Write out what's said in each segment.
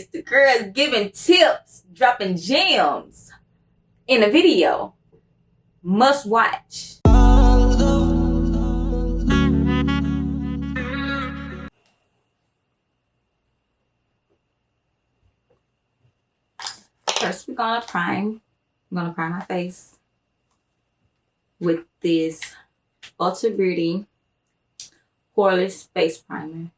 this. The girl's giving tips, dropping gems in a video. Must watch. First, we're gonna prime. I'm gonna prime my face with this Ulta Beauty Poreless Face Primer.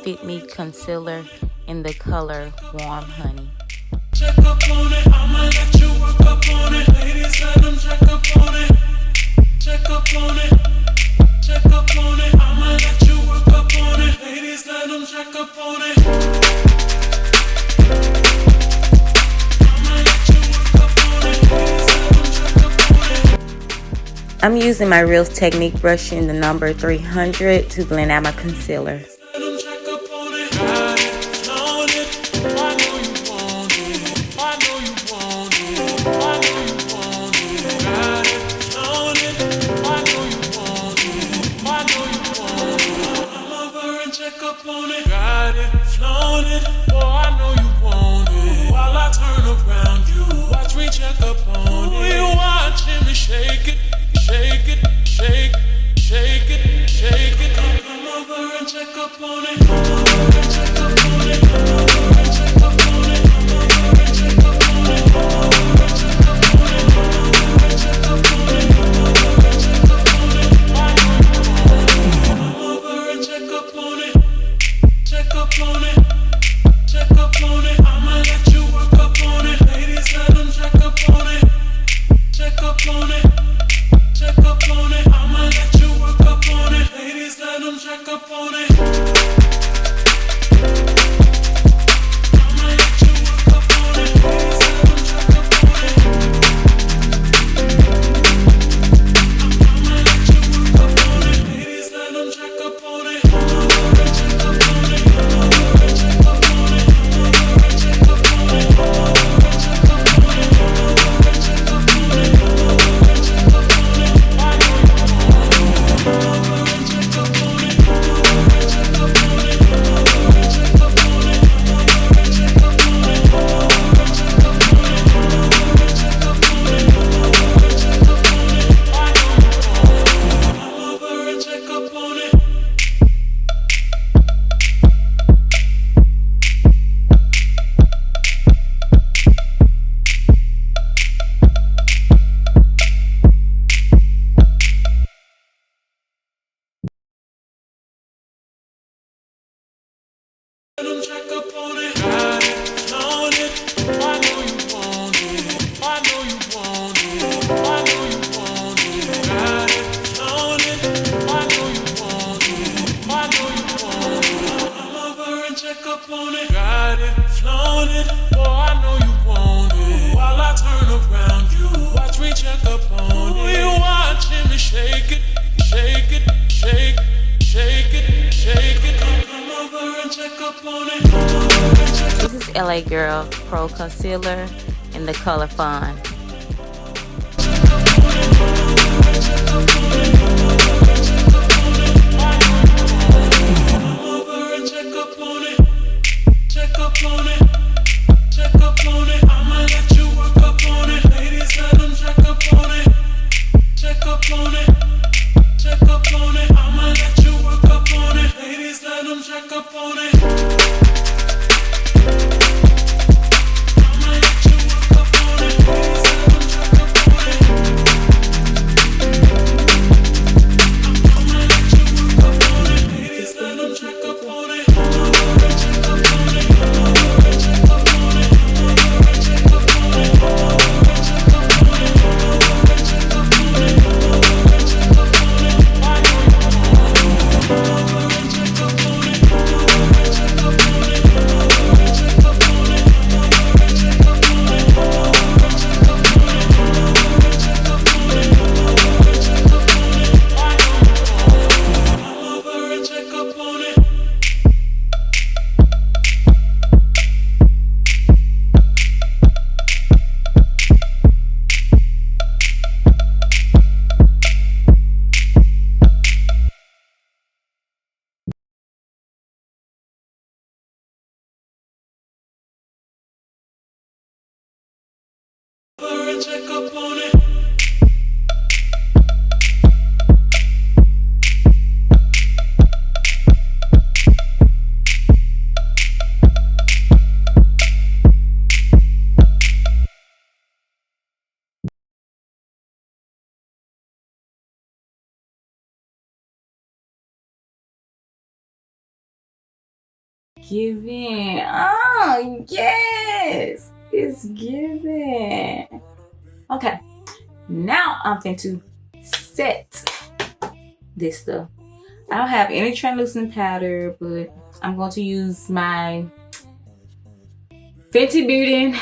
Fit Me concealer in the color Warm Honey. Check up on it, I'ma let you work up on it. Ladies, let them check up on it. Check up on it. Check up on it, I'ma let you work up on it. Ladies, let them check up on it. I'ma let you work up on it. Ladies, let them check up on it. I'm using my Real Technique brush in the number 300 to blend out my concealer. Got it, flown it, boy, I know you want it. While I turn around you, watch me check up on it. You watching me shake it, shake it, shake, shake it, shake it. Come over and check up on it. Come over and check up on it. Come over and check up on it. Come over and check up on it. Come over and check up on it. Come over and check up on it. Come over and check up on it. Come over and check up on it. Check up on it, check up on it, I'ma let you work up on it. Ladies, let them check up on it. Check up on it, check up on it, I'ma let you work up on it. Ladies, let them check up on it. I'ma let you work up on it. Ladies, let them check up on it. I'ma let you work up on it. Ladies, let them check up on it. Check up on it. Check up on it, got it, flown it, I know you want it, I know you want it, I know you want it, got it, flown it, I know you want it, I know you want it, come over and check up on it, got it, flown it, boy, I know you want it, while I turn around you, watch me check up on it, you watching me shake it, shake it, shake, shake it, shake it, come over and check up on it. This is LA Girl Pro Concealer in the color Fawn. Check up on it. her a check up on it. Giving. Oh, yes. It's giving. Okay. Now I'm going to set this stuff. I don't have any translucent powder, but I'm going to use my Fenty Beauty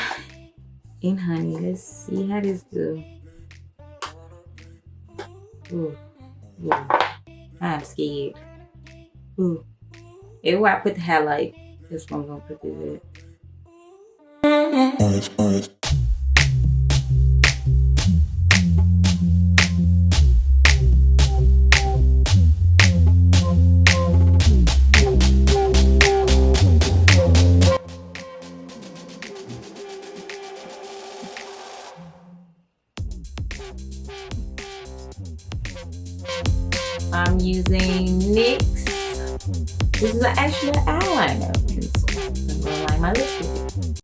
in Honey. Let's see how this do. Ooh. Ooh. I'm scared. Ooh. Everywhere I put the highlight, that's what I'm going to put this at. I'm using NYX. This is actually an eyeliner pencil. I'm going to line my lips with it.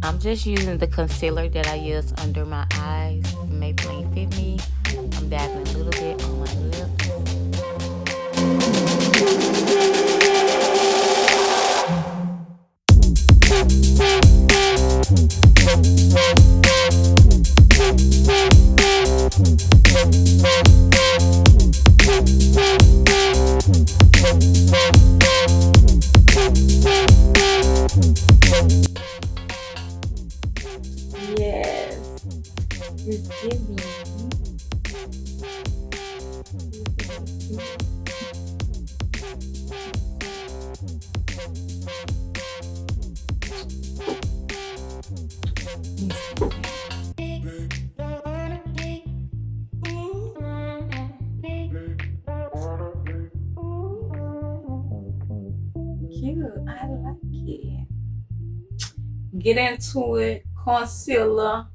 I'm just using the concealer that I use under my eyes. Maybe it ain't fit me. I'm dabbing a little bit on my lips. Yes, it's giving. Cute, I like it. Get into it, concealer.